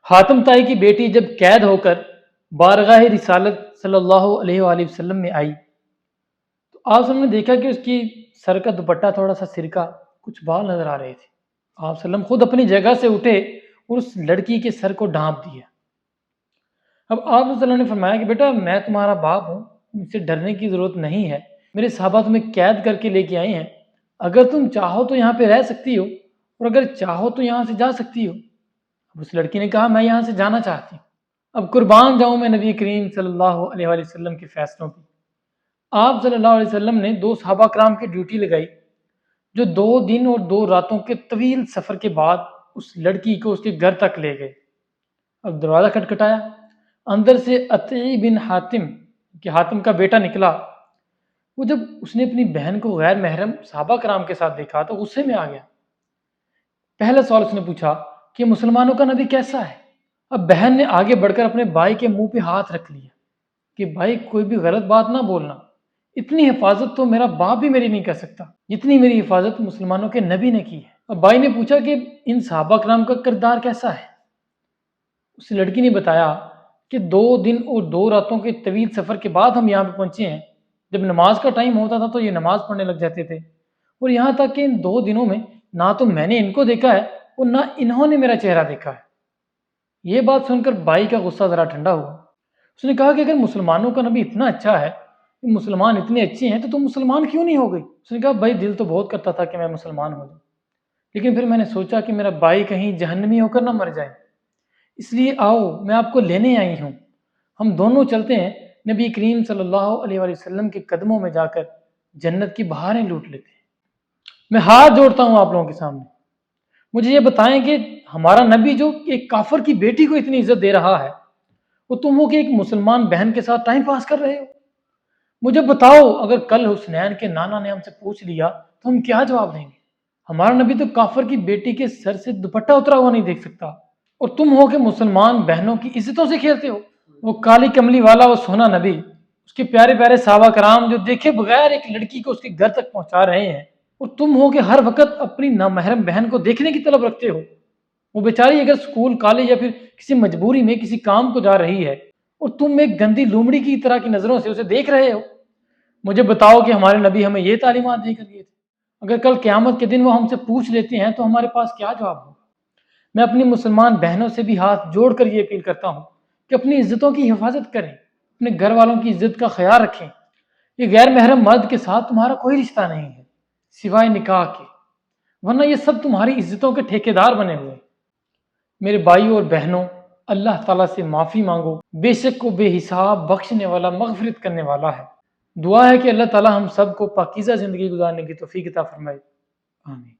حاتم طائی کی بیٹی جب قید ہو کر بارگاہ رسالت صلی اللہ علیہ وآلہ وسلم میں آئی تو آپ نے دیکھا کہ اس کی سر کا دوپٹہ تھوڑا سا سرکا، کچھ بال نظر آ رہے تھے۔ آپ وسلم خود اپنی جگہ سے اٹھے اور اس لڑکی کے سر کو ڈھانپ دیا۔ اب آپ وسلم نے فرمایا کہ بیٹا میں تمہارا باپ ہوں، مجھ سے ڈرنے کی ضرورت نہیں ہے، میرے صحابہ تمہیں قید کر کے لے کے آئے ہیں، اگر تم چاہو تو یہاں پہ رہ سکتی ہو اور اگر چاہو تو یہاں سے جا سکتی ہو۔ اب اس لڑکی نے کہا میں یہاں سے جانا چاہتی ہوں، اب قربان جاؤں میں نبی کریم صلی اللہ علیہ وآلہ وسلم کے فیصلوں کی۔ آپ صلی اللہ علیہ وسلم نے 2 صحابہ کرام کی ڈیوٹی لگائی جو 2 دن اور 2 راتوں کے طویل سفر کے بعد اس لڑکی کو اس کے گھر تک لے گئے۔ اب دروازہ کھٹکھٹایا، اندر سے عطی بن حاتم کہ حاتم کا بیٹا نکلا۔ وہ جب اس نے اپنی بہن کو غیر محرم صحابہ کرام کے ساتھ دیکھا تو غصے میں آ گیا۔ پہلا سوال اس نے پوچھا کہ مسلمانوں کا نبی کیسا ہے؟ اب بہن نے آگے بڑھ کر اپنے بھائی کے منہ پہ ہاتھ رکھ لیا کہ بھائی کوئی بھی غلط بات نہ بولنا، اتنی حفاظت تو میرا باپ بھی میری نہیں کر سکتا جتنی میری حفاظت مسلمانوں کے نبی نے کی ہے۔ اب بھائی نے پوچھا کہ ان صحابہ کرام کا کردار کیسا ہے؟ اس لڑکی نے بتایا کہ 2 دن اور 2 راتوں کے طویل سفر کے بعد ہم یہاں پہ پہنچے ہیں۔ جب نماز کا ٹائم ہوتا تھا تو یہ نماز پڑھنے لگ جاتے تھے، اور یہاں تک کہ ان 2 دنوں میں نہ تو میں نے ان کو دیکھا ہے اور نہ انہوں نے میرا چہرہ دیکھا ہے۔ یہ بات سن کر بھائی کا غصہ ذرا ٹھنڈا ہوا۔ اس نے کہا کہ اگر مسلمانوں کا نبی اتنا اچھا ہے، مسلمان اتنے اچھے ہیں تو تم مسلمان کیوں نہیں ہو گئی؟ اس نے کہا بھائی دل تو بہت کرتا تھا کہ میں مسلمان ہو جاؤں، لیکن پھر میں نے سوچا کہ میرا بھائی کہیں جہنمی ہو کر نہ مر جائے، اس لیے آؤ میں آپ کو لینے آئی ہوں، ہم دونوں چلتے ہیں نبی کریم صلی اللہ علیہ وآلہ وسلم کے قدموں میں جا کر جنت کی بہاریں لوٹ لیتے ہیں۔ میں ہاتھ جوڑتا ہوں آپ لوگوں کے سامنے، مجھے یہ بتائیں کہ ہمارا نبی جو ایک کافر کی بیٹی کو اتنی عزت دے رہا ہے، وہ تم ہو کہ ایک مسلمان بہن کے ساتھ ٹائم پاس کر رہے ہو؟ مجھے بتاؤ اگر کل حسنین کے نانا نے ہم سے پوچھ لیا تو ہم کیا جواب دیں گے؟ ہمارا نبی تو کافر کی بیٹی کے سر سے دوپٹہ اترا ہوا نہیں دیکھ سکتا، اور تم ہو کہ مسلمان بہنوں کی عزتوں سے کھیلتے ہو۔ وہ کالی کملی والا وہ سونا نبی، اس کے پیارے پیارے صحابہ کرام جو دیکھے بغیر ایک لڑکی کو اس کے گھر تک پہنچا رہے ہیں، اور تم ہو کہ ہر وقت اپنی نامحرم بہن کو دیکھنے کی طلب رکھتے ہو۔ وہ بیچاری اگر اسکول کالج یا پھر کسی مجبوری میں کسی کام کو جا رہی ہے اور تم ایک گندی لومڑی کی طرح کی نظروں سے اسے دیکھ رہے ہو، مجھے بتاؤ کہ ہمارے نبی ہمیں یہ تعلیمات دے کر گئے تھے؟ اگر کل قیامت کے دن وہ ہم سے پوچھ لیتے ہیں تو ہمارے پاس کیا جواب ہوگا؟ میں اپنی مسلمان بہنوں سے بھی ہاتھ جوڑ کر یہ اپیل کرتا ہوں کہ اپنی عزتوں کی حفاظت کریں، اپنے گھر والوں کی عزت کا خیال رکھیں۔ یہ غیر محرم مرد کے ساتھ تمہارا کوئی رشتہ نہیں ہے سوائے نکاح کے، ورنہ یہ سب تمہاری عزتوں کے ٹھیکیدار بنے ہوئے۔ میرے بھائیوں اور بہنوں، اللہ تعالیٰ سے معافی مانگو، بے شک وہ بے حساب بخشنے والا مغفرت کرنے والا ہے۔ دعا ہے کہ اللہ تعالیٰ ہم سب کو پاکیزہ زندگی گزارنے کی توفیق عطا فرمائے، آمین۔